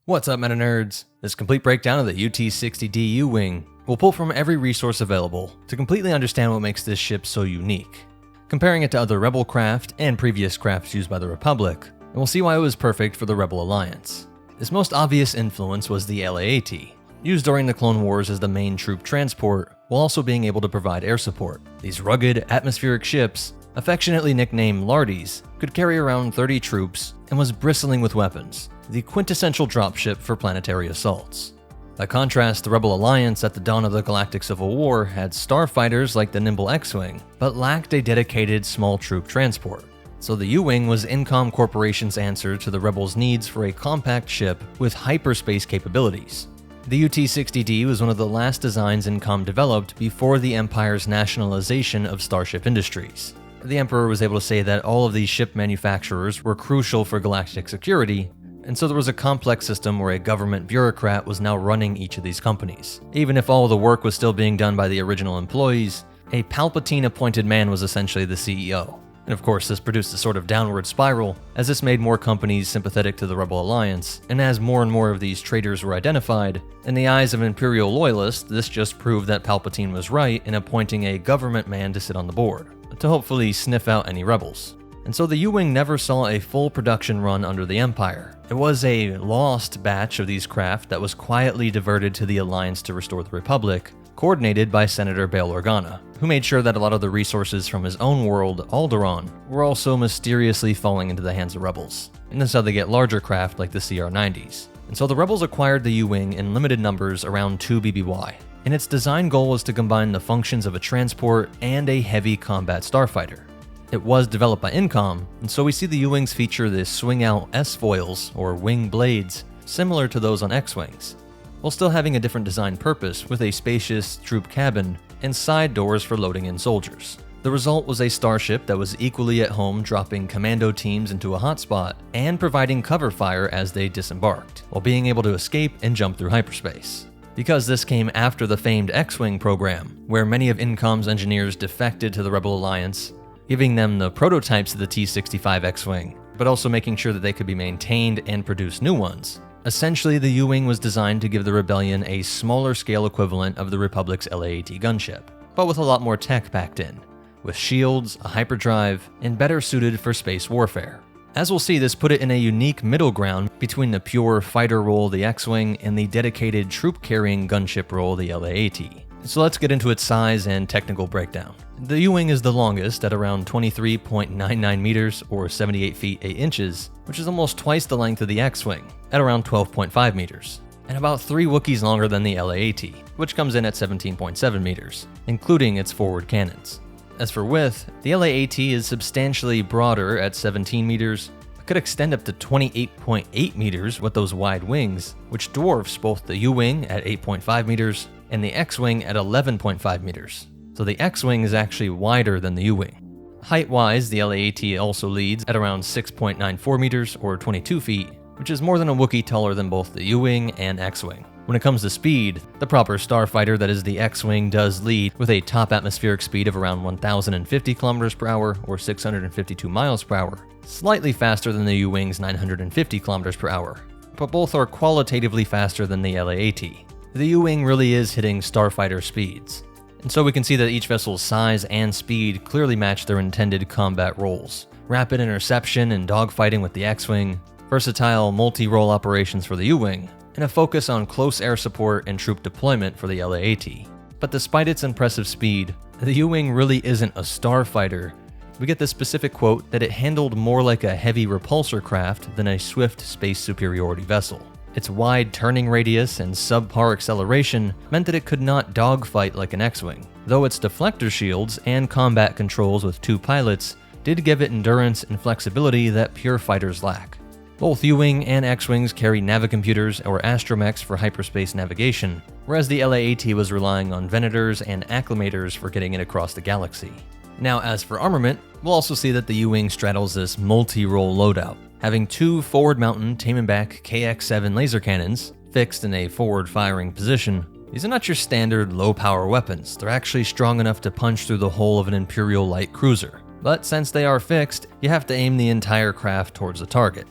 What's up, meta nerds? This complete breakdown of the UT-60D U-Wing will pull from every resource available to completely understand what makes this ship so unique. Comparing it to other Rebel craft and previous crafts used by the Republic, and we'll see why it was perfect for the Rebel Alliance. Its most obvious influence was the LAAT, used during the Clone Wars as the main troop transport, while also being able to provide air support. These rugged, atmospheric ships, affectionately nicknamed LAATs, could carry around 30 troops and was bristling with weapons, the quintessential dropship for planetary assaults. By contrast, the Rebel Alliance at the dawn of the Galactic Civil War had starfighters like the nimble X-Wing, but lacked a dedicated small troop transport. So the U-Wing was Incom Corporation's answer to the Rebels' needs for a compact ship with hyperspace capabilities. The UT-60D was one of the last designs Incom developed before the Empire's nationalization of Starship Industries. The Emperor was able to say that all of these ship manufacturers were crucial for galactic security, and so there was a complex system where a government bureaucrat was now running each of these companies. Even if all of the work was still being done by the original employees, a Palpatine-appointed man was essentially the CEO. And of course, this produced a sort of downward spiral, as this made more companies sympathetic to the Rebel Alliance, and as more and more of these traitors were identified, in the eyes of Imperial loyalists, this just proved that Palpatine was right in appointing a government man to sit on the board, to hopefully sniff out any rebels. And so the U-Wing never saw a full production run under the Empire. It was a lost batch of these craft that was quietly diverted to the Alliance to restore the Republic, coordinated by Senator Bail Organa, who made sure that a lot of the resources from his own world, Alderaan, were also mysteriously falling into the hands of rebels. And that's how they get larger craft like the CR-90s. And so the rebels acquired the U-Wing in limited numbers around 2 BBY, and its design goal was to combine the functions of a transport and a heavy combat starfighter. It was developed by Incom, and so we see the U-Wings feature the swing-out S-foils, or wing blades, similar to those on X-Wings, while still having a different design purpose with a spacious troop cabin and side doors for loading in soldiers. The result was a starship that was equally at home dropping commando teams into a hotspot and providing cover fire as they disembarked, while being able to escape and jump through hyperspace. Because this came after the famed X-Wing program, where many of Incom's engineers defected to the Rebel Alliance, giving them the prototypes of the T-65 X-Wing, but also making sure that they could be maintained and produce new ones. Essentially, the U-Wing was designed to give the Rebellion a smaller scale equivalent of the Republic's LAAT gunship, but with a lot more tech packed in, with shields, a hyperdrive, and better suited for space warfare. As we'll see, this put it in a unique middle ground between the pure fighter role of the X-Wing and the dedicated troop-carrying gunship role of the LAAT. So let's get into its size and technical breakdown. The U-Wing is the longest at around 23.99 meters or 78 feet 8 inches, which is almost twice the length of the X-Wing at around 12.5 meters, and about 3 Wookiees longer than the LAAT, which comes in at 17.7 meters, including its forward cannons. As for width, the LAAT is substantially broader at 17 meters, but could extend up to 28.8 meters with those wide wings, which dwarfs both the U-Wing at 8.5 meters and the X-Wing at 11.5 meters. So the X-Wing is actually wider than the U-Wing. Height-wise, the LAAT also leads at around 6.94 meters or 22 feet, which is more than a Wookiee taller than both the U-Wing and X-Wing. When it comes to speed, the proper starfighter that is the X-Wing does lead with a top atmospheric speed of around 1,050 kilometers per hour or 652 miles per hour, slightly faster than the U-Wing's 950 kilometers per hour, but both are qualitatively faster than the LAAT. The U-Wing really is hitting starfighter speeds, and so we can see that each vessel's size and speed clearly match their intended combat roles. Rapid interception and dogfighting with the X-Wing, versatile multi-role operations for the U-Wing, and a focus on close air support and troop deployment for the LAAT. But despite its impressive speed, the U-Wing really isn't a starfighter. We get the specific quote that it handled more like a heavy repulsor craft than a swift space superiority vessel. Its wide turning radius and subpar acceleration meant that it could not dogfight like an X-Wing, though its deflector shields and combat controls with 2 pilots did give it endurance and flexibility that pure fighters lack. Both U-Wing and X-Wings carry navicomputers or astromechs for hyperspace navigation, whereas the LAAT was relying on Venators and acclimators for getting it across the galaxy. Now, as for armament, we'll also see that the U-Wing straddles this multi-role loadout, having 2 forward-mounted Taeminbak KX-7 laser cannons fixed in a forward-firing position. These are not your standard low-power weapons. They're actually strong enough to punch through the hull of an Imperial light cruiser. But since they are fixed, you have to aim the entire craft towards the target.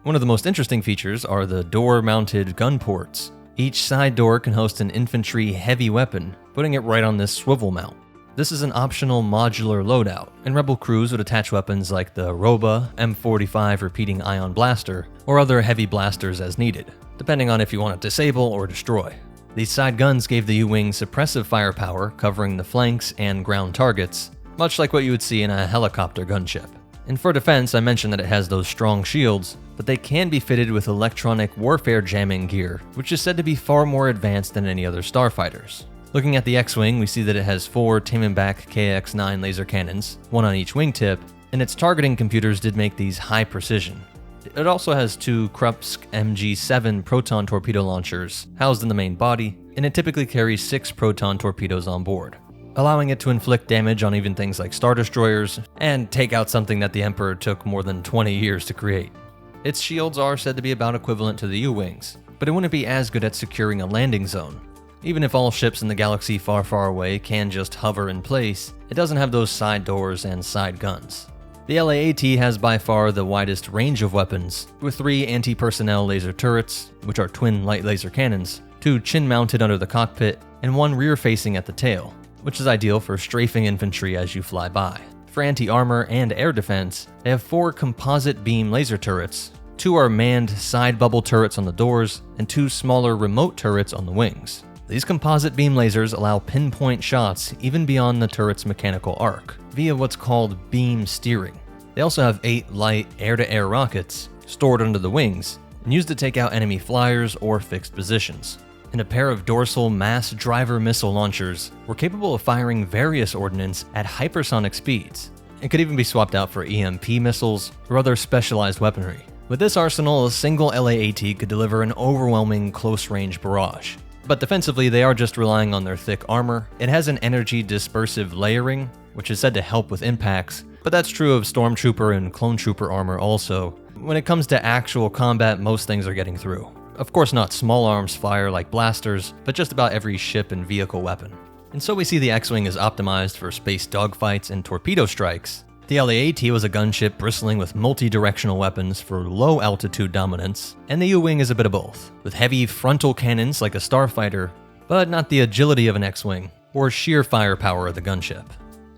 One of the most interesting features are the door-mounted gun ports. Each side door can host an infantry heavy weapon, putting it right on this swivel mount. This is an optional modular loadout, and Rebel crews would attach weapons like the Roba, M45 repeating ion blaster, or other heavy blasters as needed, depending on if you want to disable or destroy. These side guns gave the U-Wing suppressive firepower covering the flanks and ground targets, much like what you would see in a helicopter gunship. And for defense, I mentioned that it has those strong shields, but they can be fitted with electronic warfare jamming gear, which is said to be far more advanced than any other starfighters. Looking at the X-Wing, we see that it has 4 Tamanbak KX-9 laser cannons, one on each wingtip, and its targeting computers did make these high precision. It also has 2 Krupsk MG7 proton torpedo launchers housed in the main body, and it typically carries 6 proton torpedoes on board, allowing it to inflict damage on even things like Star Destroyers and take out something that the Emperor took more than 20 years to create. Its shields are said to be about equivalent to the U-Wings, but it wouldn't be as good at securing a landing zone. Even if all ships in the galaxy far, far away can just hover in place, it doesn't have those side doors and side guns. The LAAT has by far the widest range of weapons, with 3 anti-personnel laser turrets, which are twin light laser cannons, 2 chin-mounted under the cockpit, and 1 rear-facing at the tail, which is ideal for strafing infantry as you fly by. For anti-armor and air defense, they have 4 composite beam laser turrets, 2 are manned side bubble turrets on the doors, and 2 smaller remote turrets on the wings. These composite beam lasers allow pinpoint shots even beyond the turret's mechanical arc, via what's called beam steering. They also have 8 light air-to-air rockets stored under the wings and used to take out enemy flyers or fixed positions. And a pair of dorsal mass driver missile launchers were capable of firing various ordnance at hypersonic speeds, and could even be swapped out for EMP missiles or other specialized weaponry. With this arsenal, a single LAAT could deliver an overwhelming close-range barrage. But defensively, they are just relying on their thick armor. It has an energy dispersive layering, which is said to help with impacts, but that's true of Stormtrooper and Clone Trooper armor also. When it comes to actual combat, most things are getting through. Of course not small arms fire like blasters, but just about every ship and vehicle weapon. And so we see the X-Wing is optimized for space dogfights and torpedo strikes. The LAAT was a gunship bristling with multi-directional weapons for low-altitude dominance, and the U-Wing is a bit of both, with heavy frontal cannons like a starfighter, but not the agility of an X-Wing, or sheer firepower of the gunship.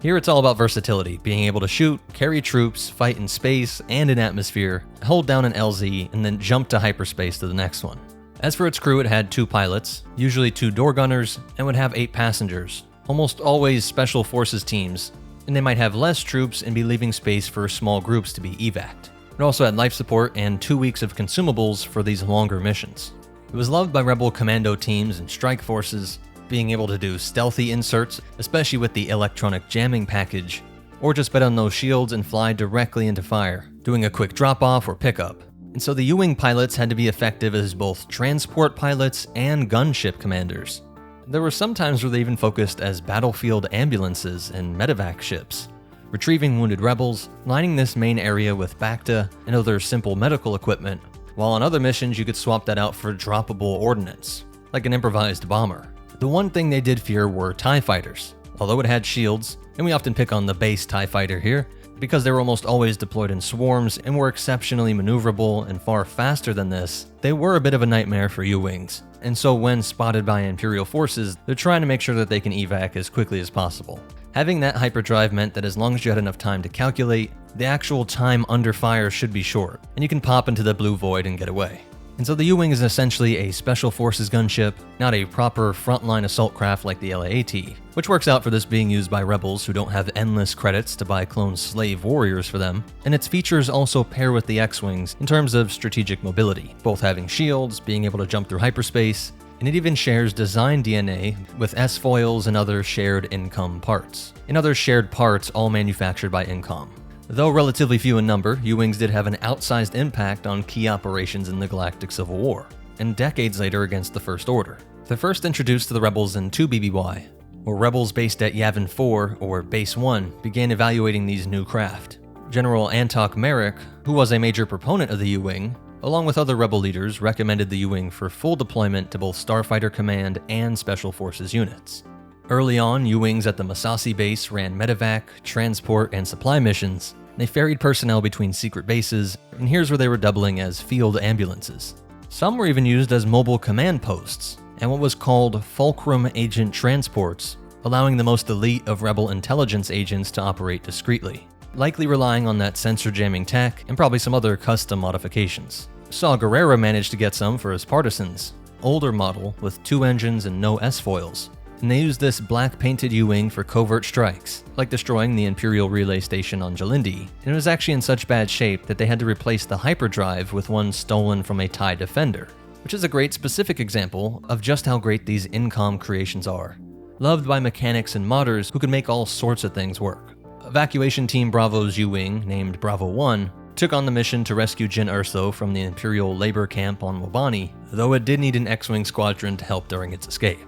Here it's all about versatility, being able to shoot, carry troops, fight in space and in atmosphere, hold down an LZ, and then jump to hyperspace to the next one. As for its crew, it had 2 pilots, usually 2 door gunners, and would have 8 passengers, almost always special forces teams, and they might have less troops and be leaving space for small groups to be evac'd. It also had life support and 2 weeks of consumables for these longer missions. It was loved by Rebel commando teams and strike forces, being able to do stealthy inserts, especially with the electronic jamming package, or just bet on those shields and fly directly into fire, doing a quick drop-off or pickup. And so the U-Wing pilots had to be effective as both transport pilots and gunship commanders. There were some times where they even focused as battlefield ambulances and medevac ships, retrieving wounded rebels, lining this main area with Bacta and other simple medical equipment, while on other missions you could swap that out for droppable ordnance, like an improvised bomber. The one thing they did fear were TIE fighters. Although it had shields, and we often pick on the base TIE fighter here, because they were almost always deployed in swarms and were exceptionally maneuverable and far faster than this, they were a bit of a nightmare for U-Wings. And so when spotted by Imperial forces, they're trying to make sure that they can evac as quickly as possible. Having that hyperdrive meant that as long as you had enough time to calculate, the actual time under fire should be short, and you can pop into the blue void and get away. And so the U-Wing is essentially a special forces gunship, not a proper frontline assault craft like the LAAT, which works out for this being used by rebels who don't have endless credits to buy clone slave warriors for them, and its features also pair with the X-Wings in terms of strategic mobility, both having shields, being able to jump through hyperspace, and it even shares design DNA with S-foils and other shared Incom parts, and other shared parts all manufactured by Incom. Though relatively few in number, U-Wings did have an outsized impact on key operations in the Galactic Civil War, and decades later against the First Order. They're first introduced to the rebels in 2 BBY, where rebels based at Yavin 4, or Base 1, began evaluating these new craft. General Antok Merrick, who was a major proponent of the U-Wing, along with other rebel leaders, recommended the U-Wing for full deployment to both Starfighter Command and Special Forces units. Early on, U-Wings at the Masasi base ran medevac, transport, and supply missions, They ferried personnel between secret bases, and here's where they were doubling as field ambulances. Some were even used as mobile command posts, and what was called fulcrum agent transports, allowing the most elite of rebel intelligence agents to operate discreetly, likely relying on that sensor jamming tech and probably some other custom modifications. Saw Gerrera managed to get some for his partisans, older model with 2 engines and no S-foils, and they used this black painted U-wing for covert strikes, like destroying the Imperial relay station on Jalindi, and it was actually in such bad shape that they had to replace the hyperdrive with one stolen from a TIE Defender, which is a great specific example of just how great these Incom creations are. Loved by mechanics and modders who could make all sorts of things work. Evacuation Team Bravo's U-wing, named Bravo 1, took on the mission to rescue Jyn Erso from the Imperial labor camp on Wobani, though it did need an X-Wing squadron to help during its escape.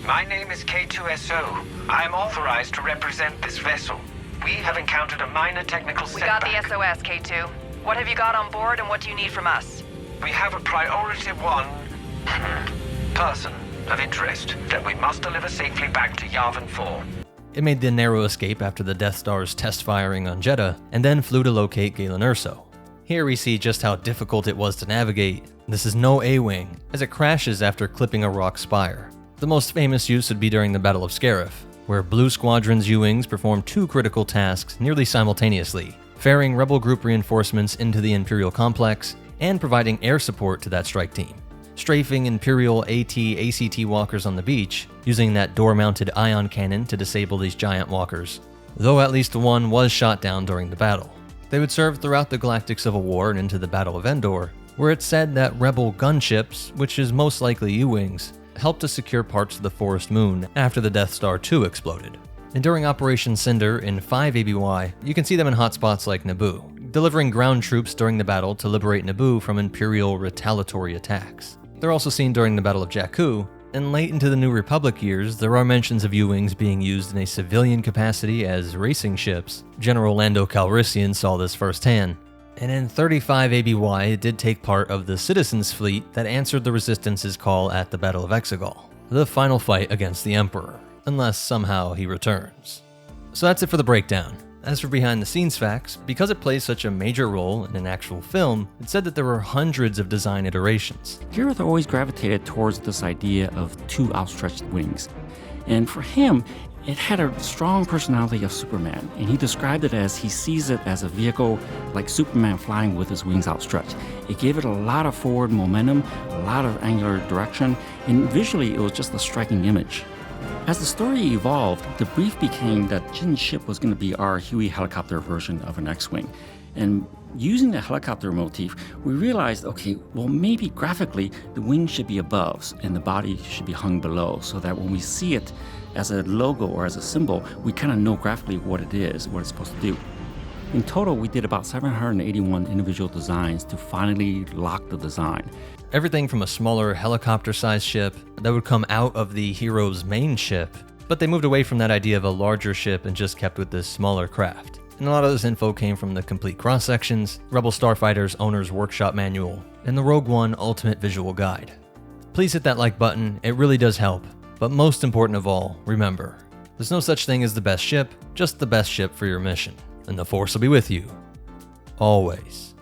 My name is K2SO. I am authorized to represent this vessel. We have encountered a minor technical setback. We got the SOS, K2. What have you got on board and what do you need from us? We have a priority 1 person of interest that we must deliver safely back to Yavin 4. It made the narrow escape after the Death Star's test firing on Jedha, and then flew to locate Galen Erso. Here we see just how difficult it was to navigate. This is no A-Wing, as it crashes after clipping a rock spire. The most famous use would be during the Battle of Scarif, where Blue Squadron's U-Wings performed 2 critical tasks nearly simultaneously, ferrying Rebel group reinforcements into the Imperial complex and providing air support to that strike team, strafing Imperial AT walkers on the beach, using that door-mounted ion cannon to disable these giant walkers, though at least one was shot down during the battle. They would serve throughout the Galactic Civil War and into the Battle of Endor, where it's said that Rebel gunships, which is most likely U-Wings, helped to secure parts of the Forest Moon after the Death Star 2 exploded. And during Operation Cinder in 5 ABY, you can see them in hotspots like Naboo, delivering ground troops during the battle to liberate Naboo from Imperial retaliatory attacks. They're also seen during the Battle of Jakku, and late into the New Republic years, there are mentions of U-Wings being used in a civilian capacity as racing ships. General Lando Calrissian saw this firsthand. And in 35 ABY, it did take part of the Citizens Fleet that answered the Resistance's call at the Battle of Exegol, the final fight against the Emperor, unless somehow he returns. So that's it for the breakdown. As for behind the scenes facts, because it plays such a major role in an actual film, it said that there were hundreds of design iterations. Gareth always gravitated towards this idea of 2 outstretched wings. And for him, it had a strong personality of Superman, and he described it as he sees it as a vehicle like Superman flying with his wings outstretched. It gave it a lot of forward momentum, a lot of angular direction, and visually it was just a striking image. As the story evolved, the brief became that Jyn's ship was going to be our Huey helicopter version of an X-Wing. And using the helicopter motif, we realized, okay, well maybe graphically the wing should be above and the body should be hung below, so that when we see it as a logo or as a symbol, we kind of know graphically what it is, what it's supposed to do. In total, we did about 781 individual designs to finally lock the design. Everything from a smaller helicopter-sized ship that would come out of the hero's main ship, but they moved away from that idea of a larger ship and just kept with this smaller craft. And a lot of this info came from the complete cross-sections, Rebel Starfighter's Owner's Workshop Manual, and the Rogue One Ultimate Visual Guide. Please hit that like button, it really does help. But most important of all, remember, there's no such thing as the best ship, just the best ship for your mission. And the Force will be with you, always.